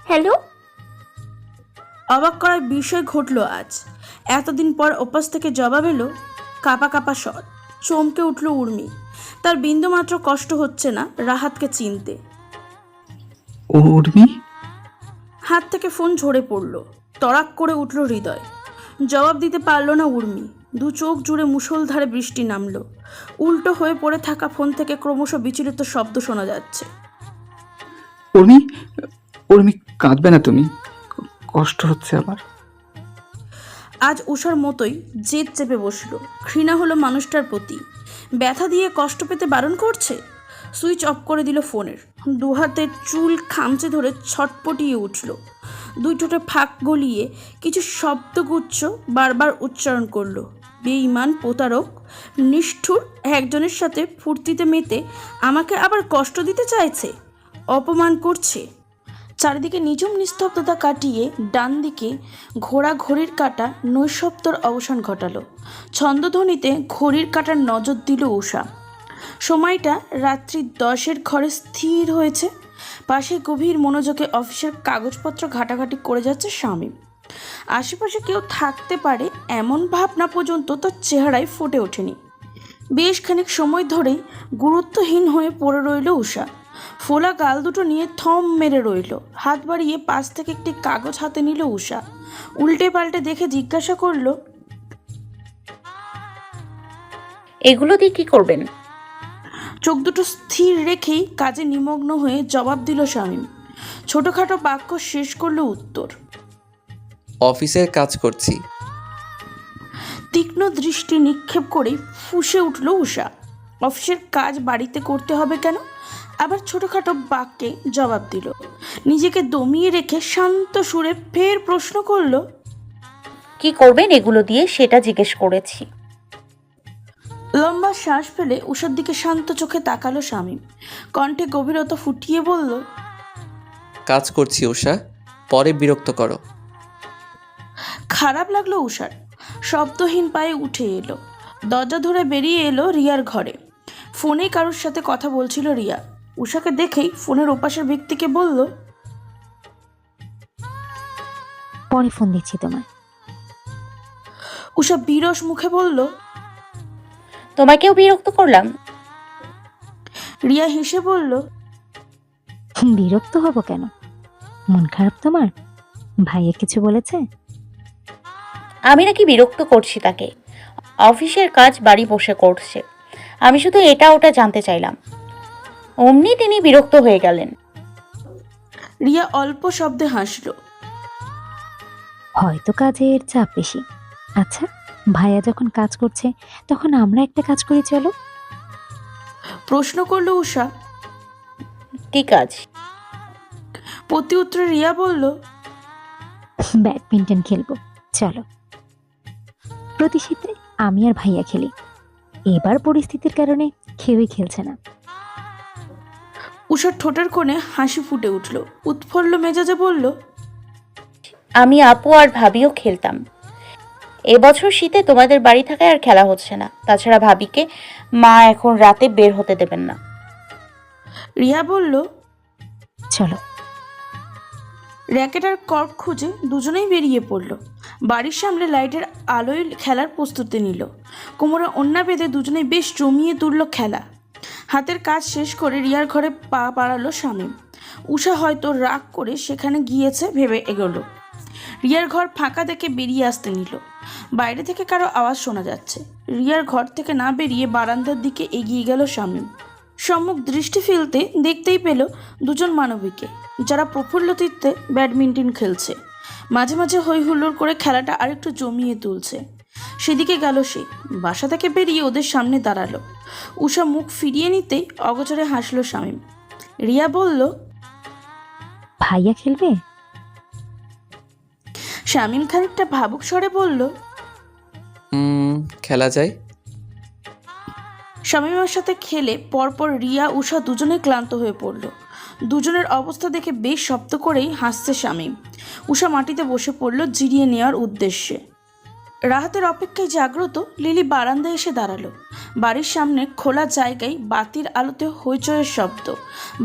Hello. অবাক করার বিষয় ঘটল আজ। এতদিন পর ওপাশ থেকে জবাব এলো, কাপা কাপা স্বর। চমকে উঠল উর্মি। তার বিন্দুমাত্র কষ্ট হচ্ছে না রাহাতকে চিনতে। ও উর্মি? হাত থেকে ফোন ঝরে পড়ল। তড়াক করে উঠল হৃদয়। জবাব দিতে পারল না উর্মি। দু চোখ জুড়ে মুষলধারে বৃষ্টি নামল। উল্টো হয়ে পড়ে থাকা ফোন থেকে ক্রমশ বিচলিত শব্দ শোনা যাচ্ছে। উর্মি, উর্মি কাঁদবে না তুমি, কষ্ট হচ্ছে আমার। আজ উষার মতোই জেদ চেপে বসল। ঘৃণা হলো মানুষটার প্রতি। ব্যথা দিয়ে কষ্ট পেতে বারণ করছে। সুইচ অফ করে দিল ফোনের। দু হাতে চুল খামচে ধরে ছটপটিয়ে উঠল। দুই ঠোঁটে ফাঁক গলিয়ে কিছু শব্দগুচ্ছ বারবার উচ্চারণ করলো। বেঈমান, প্রতারক, নিষ্ঠুর একজনের সাথে ফুর্তিতে মেতে আমাকে আবার কষ্ট দিতে চাইছে, অপমান করছে। চারিদিকে নিঝুম নিস্তব্ধতা কাটিয়ে ডান দিকে ঘোড়া ঘড়ির কাঁটা নৈশব্দর অবসান ঘটালো। ছন্দধ্বনিতে ঘড়ির কাঁটার নজর দিল উষা। সময়টা রাত্রি 10-এর ঘরে স্থির হয়েছে। পাশে গভীর মনোযোগে অফিসের কাগজপত্র ঘাটাঘাটি করে যাচ্ছে শামীম। আশেপাশে কেউ থাকতে পারে এমন ভাবনা পর্যন্ত তার চেহারায় ফুটে ওঠেনি। বেশ খানিক সময় ধরেই গুরুত্বহীন হয়ে পড়ে রইল উষা। ফোলা গাল দুটো নিয়ে থম মেরে রইল। হাত বাড়িয়ে পাশ থেকে একটি কাগজ হাতে নিল উষা। উল্টে পাল্টে দেখে জিজ্ঞাসা করল, এগুলো দিয়ে কি করবেন? চোখ দুটো স্থির রেখেই কাজে নিমগ্ন হয়ে জবাব দিল শামীম। ছোটখাটো বাক্য শেষ করল উত্তর। অফিসের কাজ করছি। তীক্ষ্ণ দৃষ্টি নিক্ষেপ করে ফুঁসে উঠল উষা। অফিসের কাজ বাড়িতে করতে হবে কেন? আবার ছোটখাটো বাক্যে জবাব দিল। নিজেকে দমিয়ে রেখে শান্ত সুরে ফের প্রশ্ন করল, কি করবেন এগুলো দিয়ে সেটা জিজ্ঞেস করেছি। লম্বা শ্বাস ফেলে উষার দিকে শান্ত চোখে তাকালো শামীম। কণ্ঠে গভীরতা ফুটিয়ে বলল, কাজ করছি উষা, পরে বিরক্ত করো। খারাপ লাগলো উষার। শব্দহীন পায়ে উঠে এলো। দরজা ধরে বেরিয়ে এলো রিয়ার ঘরে। ফোনে কারোর সাথে কথা বলছিল রিয়া। উষাকে দেখেই ফোনের ওপাশের ব্যক্তিকে বলল, পরে ফোন দিচ্ছি তোমায়। উষা বিরস মুখে বলল, তোমাকেও বিরক্ত করলাম? রিয়া হেসে বলল, বিরক্ত হব কেন? মন খারাপ তোমার? ভাইয়া কিছু বলেছে? আমি নাকি বিরক্ত করছি তাকে? অফিসের কাজ বাড়ি বসে করছে। আমি শুধু এটা ওটা জানতে চাইলাম। অমনি তিনি বিরক্ত হয়ে গেলেন। রিয়া অল্প শব্দে হাসল। হয়তো কাজের চাপ বেশি। আচ্ছা, ভাইয়া যখন কাজ করছে তখন আমরা একটা কাজ করি চলো। প্রশ্ন করলো উষা। কি কাজ? প্রতি উত্তরে রিয়া বলল, ব্যাডমিন্টন খেলবো চলো। প্রতি শীতে আমি আর ভাইয়া খেলি। এবার পরিস্থিতির কারণে কেউই খেলছে না। উষার ঠোঁটের কোণে হাসি ফুটে উঠল। উৎফুল্ল মেজাজে বলল, আমি আপু আর ভাবিও খেলতাম। এবছর শীতে তোমাদের বাড়ি থাকায় আর খেলা হচ্ছে না। তাছাড়া ভাবিকে মা এখন রাতে বের হতে দেবেন না। রিয়া বলল, চলো। র্যাকেট আর কর্ক খুঁজে দুজনেই বেরিয়ে পড়ল। বাড়ির সামনে লাইটের আলোয় খেলার প্রস্তুতি নিল। কোমরে ওন্না বেঁধে দুজনেই বেশ জমিয়ে তুলল খেলা। হাতের কাজ শেষ করে রিয়ার ঘরে পা বাড়ালো শামীম। উষা হয়তো রাগ করে সেখানে গিয়েছে ভেবে এগোলো। রিয়ার ঘর ফাঁকা দেখে বেরিয়ে আসতে নিল। বাইরে থেকে কারো আওয়াজ শোনা যাচ্ছে। রিয়ার ঘর থেকে না বেরিয়ে বারান্দার দিকে এগিয়ে গেল শামীম। সম্মুখ দৃষ্টি ফেলতে দেখতেই পেল দুজন মানবীকে, যারা প্রফুল্ল চিত্তে ব্যাডমিন্টন খেলছে। মাঝে মাঝে হই হুল্লোড় করে খেলাটা আরেকটু জমিয়ে তুলছে। সেদিকে গেল সে। বাসা থেকে বেরিয়ে ওদের সামনে দাঁড়ালো। উষা মুখ ফিরিয়ে নিতেই অগোচরে হাসলো শামীম। রিয়া বলল, ভাইয়া খেলবে? শামীম খানিকটা ভাবুক স্বরে বলল, খেলা যায়। শামীমের সাথে খেলে পরপর রিয়া উষা দুজনে ক্লান্ত হয়ে পড়ল। দুজনের অবস্থা দেখে বেশ শব্দ করেই হাসছে শামীম। উষা মাটিতে বসে পড়ল জিরিয়ে নেওয়ার উদ্দেশ্যে। রাহাতের অপেক্ষায় জাগ্রত লিলি বারান্দায় এসে দাঁড়ালো। বাড়ির সামনে খোলা জায়গায় বাতির আলোতে হইচয়ের শব্দ।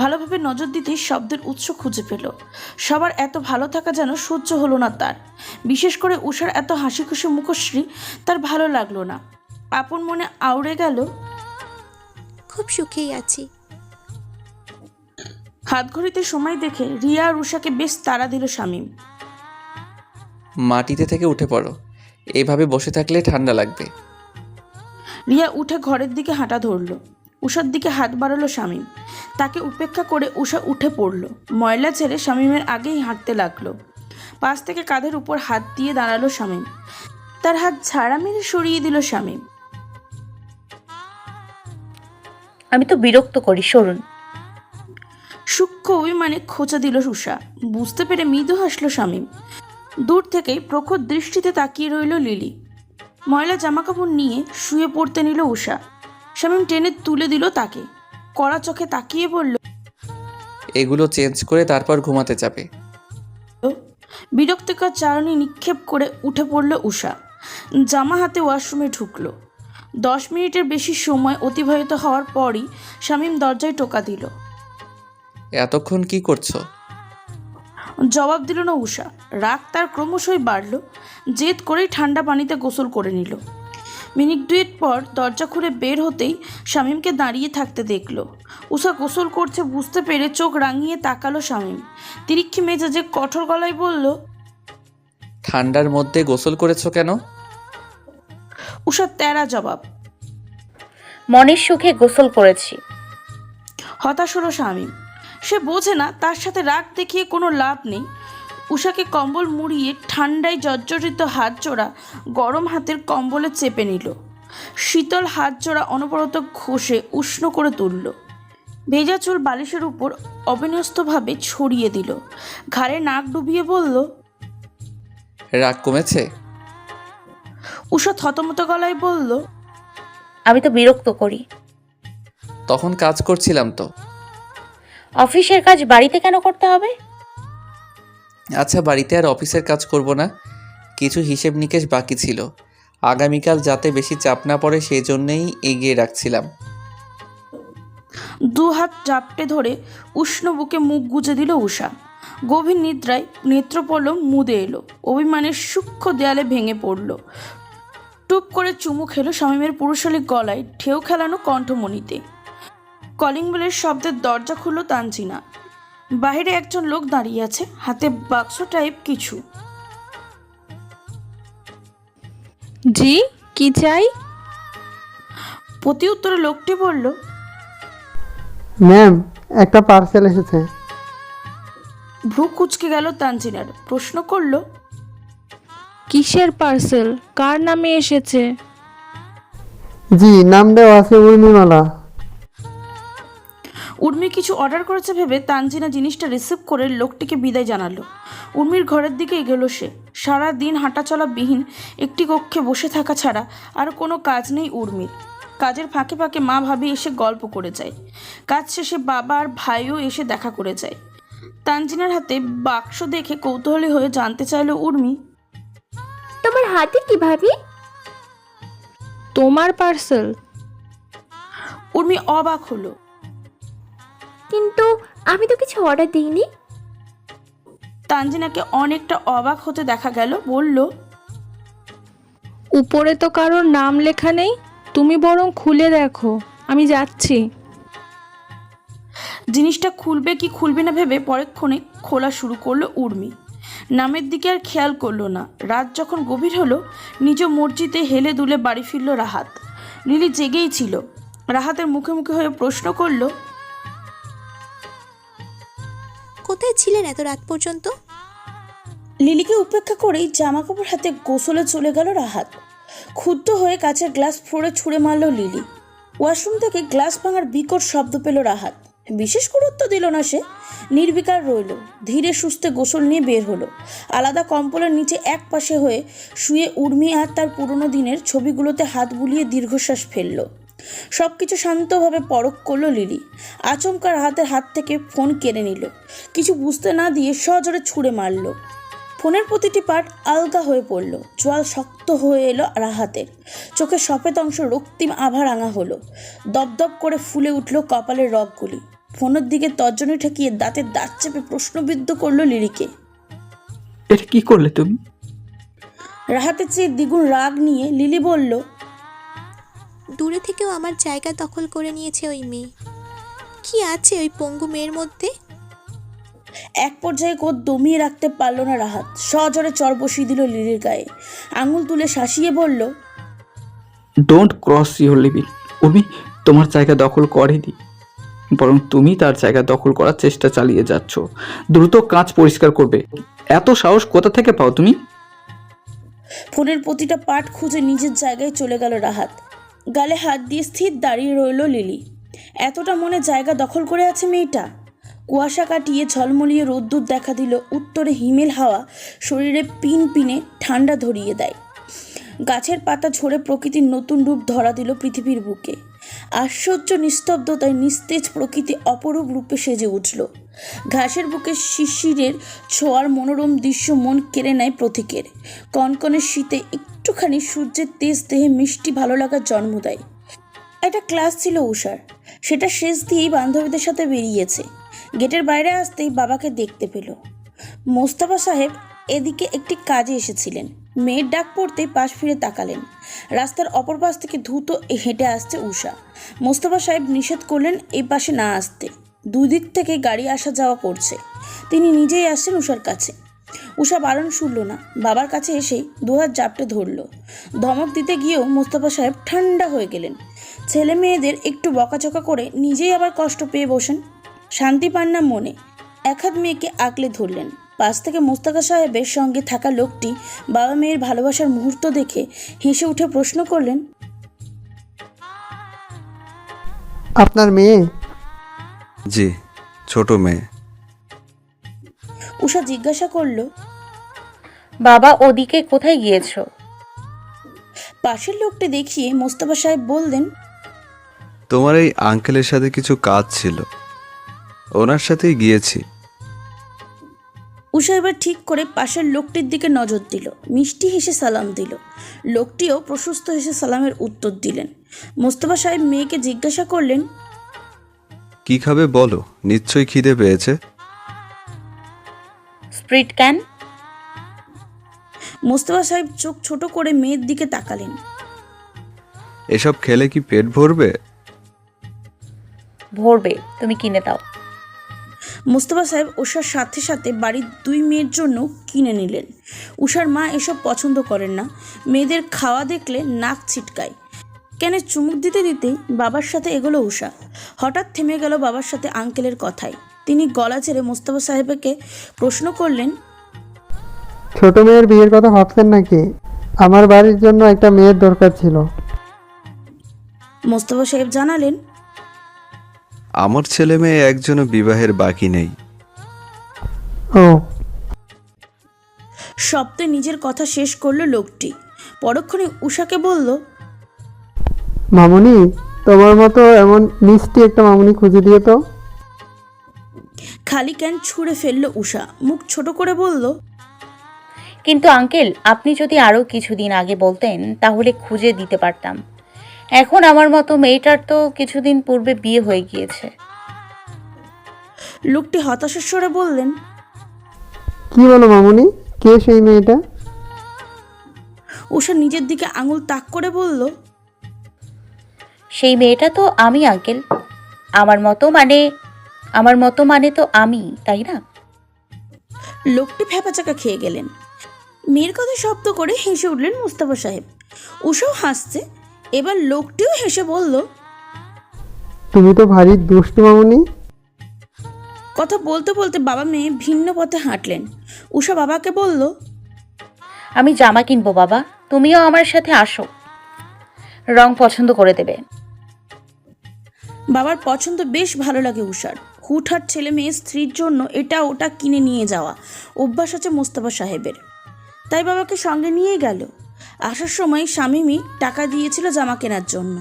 ভালোভাবে নজর দিতেই শব্দের উৎস খুঁজে পেল। সবার এত ভালো থাকা যেন সহ্য হলো না তার। বিশেষ করে উষার এত হাসি খুশি মুখশ্রী তার ভালো লাগলো না। আপন মনে আউড়ে গেল, খুব সুখেই আছি। হাত ঘড়িতে সময় দেখে রিয়া আর উষাকে বেশ তাড়া দিল শামীম। মাটিতে থেকে উঠে পড়ো, এভাবে বসে থাকলে ঠান্ডা লাগবে। রিয়া উঠে ঘরের দিকে হাঁটা ধরল। উষার দিকে হাত বাড়ালো শামীম। তাকে উপেক্ষা করে উষা উঠে পড়ল। ময়লা ছেড়ে শামীমের আগেই হাঁটতে লাগলো। পাশ থেকে কাঁধের উপর হাত দিয়ে দাঁড়ালো শামীম। তার হাত ঝাড়া মেরে সরিয়ে দিল শামীম। আমি তো বিরক্ত করি, সরুন। সূক্ষ্ম অভিমানে খোঁচা দিল উষা। বুঝতে পেরে মৃদু হাসল শামীম। দূর থেকেই প্রখর দৃষ্টিতে তাকিয়ে রইল লিলি। ময়লা জামাকাপড় নিয়ে শুয়ে পড়তে নিল উষা। শামীম টেনে তুলে দিল তাকে। কড়া চোখে তাকিয়ে বলল, এগুলো চেঞ্জ করে তারপর ঘুমাতে যাবে। বিরক্তিকর চারণী নিক্ষেপ করে উঠে পড়ল উষা। জামা হাতে ওয়াশরুমে ঢুকল। 10 মিনিটের বেশি সময় অতিবাহিত হওয়ার পরই শামীম দরজায় টোকা দিল। এতক্ষণ কি করছো? জবাব দিল না উষা। রাগ তার ক্রমশই বাড়ল। জেদ করেই ঠান্ডা পানিতে গোসল করে নিল। মিনিট 2 পর দরজা খুলে বের হতেই শামীমকে দাঁড়িয়ে থাকতে দেখল। উষা গোসল করছে বুঝতে পেরে চোখ রাঙিয়ে তাকালো শামীম। তিরিক্ষি মেজাজে কঠোর গলায় বলল, ঠান্ডার মধ্যে গোসল করেছো কেন? উষার তেরা জবাব। মনের সুখে গোসল করেছি। হতাশ হলো শামীম। সে বোঝে না তার সাথে রাগ দেখিয়ে কোনো লাভ নেই। উষাকে কম্বল মুড়িয়ে ঠান্ডায় জর্জরিত হাত জোড়া গরম হাতের কম্বলে চেপে নিল। শীতল হাত জোড়া অনবরত ঘষে উষ্ণ করে তুলল। ভেজা চুল বালিশের উপর অবিন্যস্তভাবে ছড়িয়ে দিল। ঘাড়ে নাক ডুবিয়ে বলল, রাগ কমেছে? উষা থতমত গলায় বলল, আমি তো বিরক্ত করি। তখন কাজ করছিলাম তো। অফিসের কাজ বাড়িতে কেন করতে হবে? আচ্ছা, বাড়িতে আর অফিসের কাজ করব না। কিছু হিসেব নিকেশ বাকি ছিল, আগামীকাল যাতে বেশি চাপ না পড়ে সেই জন্যেই এগিয়ে রাখছিলাম। 2 হাত চাপটে ধরে উষ্ণ বুকে মুখ গুজে দিল উষা। গভীর নিদ্রায় নেত্রপলক মুদে এলো। অভিমানের সূক্ষ্ম দেয়ালে ভেঙে পড়ল। টুপ করে চুমু খেলো শামীমের পুরুষালী গলায় ঢেউ খেলানো কণ্ঠমণিতে। কলিং বেলের শব্দের দরজা খুলল তানজিনা। বাইরে একজন লোক দাঁড়িয়ে আছে, হাতে বাক্স টাইপ কিছু। জি, কি চাই? প্রতি উত্তরে লোকটি বলল, ম্যাম, একটা পার্সেল এসেছে। ভ্রু কুচকে গেল তানজিনার। প্রশ্ন করল, কিসের পার্সেল? কার নামে এসেছে? জি, নাম দেওয়া আছে উর্মিমালা। উর্মি কিছু অর্ডার করেছে ভেবে তানজিনা জিনিসটা রিসিভ করে লোকটিকে বিদায় জানালো। উর্মির ঘরের দিকে এগোলো সে। সারা দিন হাঁটাচলা বিহীন একটি কক্ষে বসে থাকা ছাড়া আর কোনো কাজ নেই উর্মির। কাজের ফাঁকে ফাঁকে মা ভাবি এসে গল্প করে যায়। কাজ শেষে বাবা আর ভাইও এসে দেখা করে যায়। তানজিনার হাতে বাক্স দেখে কৌতূহলী হয়ে জানতে চাইলো উর্মি, তোমার হাতে কি ভাবি? তোমার পার্সেল? উর্মি অবাক হলো। কিন্তু আমি তো কিছু অর্ডার দিইনি। তানজিনাকে অনেকটা অবাক হতে দেখা গেল। বলল, উপরে তো কারোর নাম লেখা নেই, তুমি বরং খুলে দেখো, আমি যাচ্ছি। জিনিসটা খুলবে কি খুলবে না ভেবে পরেক্ষণে খোলা শুরু করলো উর্মি। নামের দিকে আর খেয়াল করলো না। রাত যখন গভীর হলো, নিজ মসজিদে হেলে দুলে বাড়ি ফিরল রাহাত। লিলি জেগেই ছিল। রাহাতের মুখে মুখে হয়ে প্রশ্ন করলো, কোথায় ছিলেন এত রাত পর্যন্ত? লিলিকে উপেক্ষা করেই জামা কাপড় হাতে গোসলে চলে গেল রাহাত। ক্ষুব্ধ হয়ে কাচের গ্লাস ফ্লোরে ছুঁড়ে মারল লিলি। ওয়াশরুম থেকে গ্লাস ভাঙার বিকট শব্দ পেল রাহাত। বিশেষ গুরুত্ব দিল না সে, নির্বিকার রইল। ধীরে সুস্থে গোসল নিয়ে বের হলো। আলাদা কম্বলের নিচে এক পাশে হয়ে শুয়ে উর্মি আর তার পুরনো দিনের ছবিগুলোতে হাত বুলিয়ে দীর্ঘশ্বাস ফেলল। সব কিছু শান্তভাবে পরখ করলো লিলি। আচমকা রাহাতের হাত থেকে ফোন কেড়ে নিল। কিছু বুঝতে না দিয়ে সজোরে ছুঁড়ে মারল। ফোনের প্রতিটি পার্ট আলগা হয়ে পড়ল। চোয়াল শক্ত হয়ে এলো রাহাতের। চোখের সফেদ অংশ রক্তিম আভা রাঙা হলো। দপদপ করে ফুলে উঠল কপালের রগগুলি। ফোনের দিকে তর্জনী ঠেকিয়ে দাঁতের দাঁত চেপে প্রশ্নবিদ্ধ করলো লিলিকে। এটা কি করলে তুমি? রাহাতের চেয়ে দ্বিগুণ রাগ নিয়ে লিলি বলল, দূরে থেকেও আমার জায়গা দখল করে নিয়েছে ওই মেয়ে। কি আছে ওই পঙ্গু মেয়ের মধ্যে? এক পর্যায়ে কোদ দমিয়ে রাখতে পারল না রাহাত। সজোরে চর বসিয়ে দিল লিলির গায়ে। আঙুল তুলে শাসিয়ে বলল, don't cross your limit. Urmi তোমার জায়গা দখল করেনি, বরং তুমি তার জায়গা দখল করার চেষ্টা চালিয়ে যাচ্ছ। দ্রুত কাঁচ পরিষ্কার করবে। এত সাহস কোথা থেকে পাও তুমি? ফোনের প্রতিটা পার্ট খুঁজে নিজের জায়গায় চলে গেল রাহাত। গালে হাত দিয়ে স্থির দাঁড়িয়ে রইল লিলি। এতটা মনে জায়গা দখল করে আছে মেয়েটা। কুয়াশা কাটিয়ে ঝলমলিয়ে রোদ্দুর দেখা দিল। উত্তরে হিমেল হাওয়া শরীরে পিন পিনে ঠান্ডা ধরিয়ে দেয়। গাছের পাতা ঝরে প্রকৃতির নতুন রূপ ধরা দিল পৃথিবীর বুকে। আশ্চর্য নিস্তব্ধতায় নিস্তেজ প্রকৃতি অপরূপ রূপে সেজে উঠল। ঘাসের বুকে শিশিরের ছোঁয়ার মনোরম দৃশ্য মন কেড়ে নেয় প্রতীকের। কনকনে শীতে একটুখানি সূর্যের তেজ দেহে মিষ্টি ভালো লাগার জন্ম দেয়। একটা ক্লাস ছিল উষার, সেটা শেষ দিয়েই বান্ধবীদের সাথে বেরিয়েছে। গেটের বাইরে আসতেই বাবাকে দেখতে পেল। মোস্তফা সাহেব এদিকে একটি কাজে এসেছিলেন। মেয়ের ডাক পড়তেই পাশ ফিরে তাকালেন। রাস্তার অপর পাশ থেকে দ্রুত হেঁটে আসছে উষা। মোস্তফা সাহেব নিষেধ করলেন এই পাশে না আসতে। দুদিক থেকে গাড়ি আসা যাওয়া করছে। তিনি নিজেই আসছেন উষার কাছে। উষা বারণ শুনল না। বাবার কাছে এসেই দুহাত জাপটে ধরল। ধমক দিতে গিয়েও মোস্তফা সাহেব ঠান্ডা হয়ে গেলেন। ছেলে মেয়েদের একটু বকাঝকা করে নিজেই আবার কষ্ট পেয়ে বসেন। শান্তি পান না মনে। এক হাত মেয়েকে আঁকলে ধরলেন। পাশ থেকে মোস্তফা সাহেবের সঙ্গে থাকা লোকটি বাবা মেয়ের ভালোবাসার মুহূর্ত দেখে হেসে উঠে প্রশ্ন করলেন, আপনার মেয়ে? জি, ছোট মেয়ে। উষা জিজ্ঞাসা করল, বাবা ওদিকে কোথায় গিয়েছো? পাশের লোকটি দেখিয়ে মোস্তফা সাহেব বললেন, তোমার এই আঙ্কেলের সাথে কিছু কাজ ছিল, ওনার সাথেই গিয়েছি। উষা এবার ঠিক করে পাশের লোকটির দিকে নজর দিল। মিষ্টি হেসে সালাম দিল। লোকটিও প্রশস্ত হেসে সালামের উত্তর দিলেন। মোস্তফা সাহেব মেয়েকে জিজ্ঞাসা করলেন, কি খাবে বলো, নিশ্চয়ই খিদে পেয়েছে। Spirit can. মোস্তফা সাহেব চোখ ছোট করে মেয়ের দিকে তাকালেন। এসব খেলে কি পেট ভরবে? ভরবে, তুমি কিনে দাও। মোস্তফা সাহেব উষার সাথে সাথে বাড়ির দুই মেয়ের জন্য কিনে নিলেন। উষার মা এসব পছন্দ করেন না। মেয়েদের খাওয়া দেখলে নাক ছিটকায়। কেন চুমুক দিতে দিতেই বাবার সাথে এগোলো উষা। হঠাৎ থেমে গেল বাবার সাথে আঙ্কেলের কথায়। তিনি গলা ছেড়ে মোস্তফা সাহেবকে প্রশ্ন করলেন, ছোট মেয়ের বিয়ের কথা ভাবছেন নাকি? আমার বাড়ির জন্য একটা মেয়ের দরকার ছিল। মোস্তফা সাহেব জানালেন, আমার ছেলে মেয়ে একজনও বিবাহের বাকি নেই। ও, শব্দে নিজের কথা শেষ করলো লোকটি। পরক্ষণে উষাকে বলল, মামুনি, তোমার মতো এমন মিষ্টি একটা মামুনি খুঁজে দিয়ে তো। খালি ক্যান ছুঁড়ে ফেললো উষা। মুখ ছোট করে বলল, কিন্তু আঙ্কেল, আপনি যদি আরও কিছুদিন আগে বলতেন তাহলে খুঁজে দিতে পারতাম। এখন আমার মতো মেয়েটার তো কিছুদিন পূর্বে বিয়ে হয়ে গিয়েছে। লোকটি হতাশার স্বরে বললেন, কি বলো মামুনি, কে সেই মেয়েটা? উষা নিজের দিকে আঙুল তাক করে বলল, সেই মেয়েটা তো আমি আঙ্কেল। আমার মতো মানে তো আমি, তাই না? লোকটি ফ্যাপাচাকা খেয়ে গেলেন। মেয়ের কথা শব্দ করে হেসে উঠলেন মুস্তাফা সাহেব। উষাও হাসছে। এবার লোকটিও হেসে বলল, তুমি তো ভারী দুষ্টু মামুনি। কথা বলতে বলতে বাবা মেয়ে ভিন্ন পথে হাঁটলেন। উষা বাবাকে বলল, আমি জামা কিনবো বাবা, তুমিও আমার সাথে আসো, রং পছন্দ করে দেবে। বাবার পছন্দ বেশ ভালো লাগে উষার। হুটহাট ছেলে মেয়ে স্ত্রীর জন্য এটা ওটা কিনে নিয়ে যাওয়া অভ্যাস আছে মোস্তফা সাহেবের। তাই বাবাকে সঙ্গে নিয়ে গেল। আসার সময় শামীমই টাকা দিয়েছিল জামা কেনার জন্য।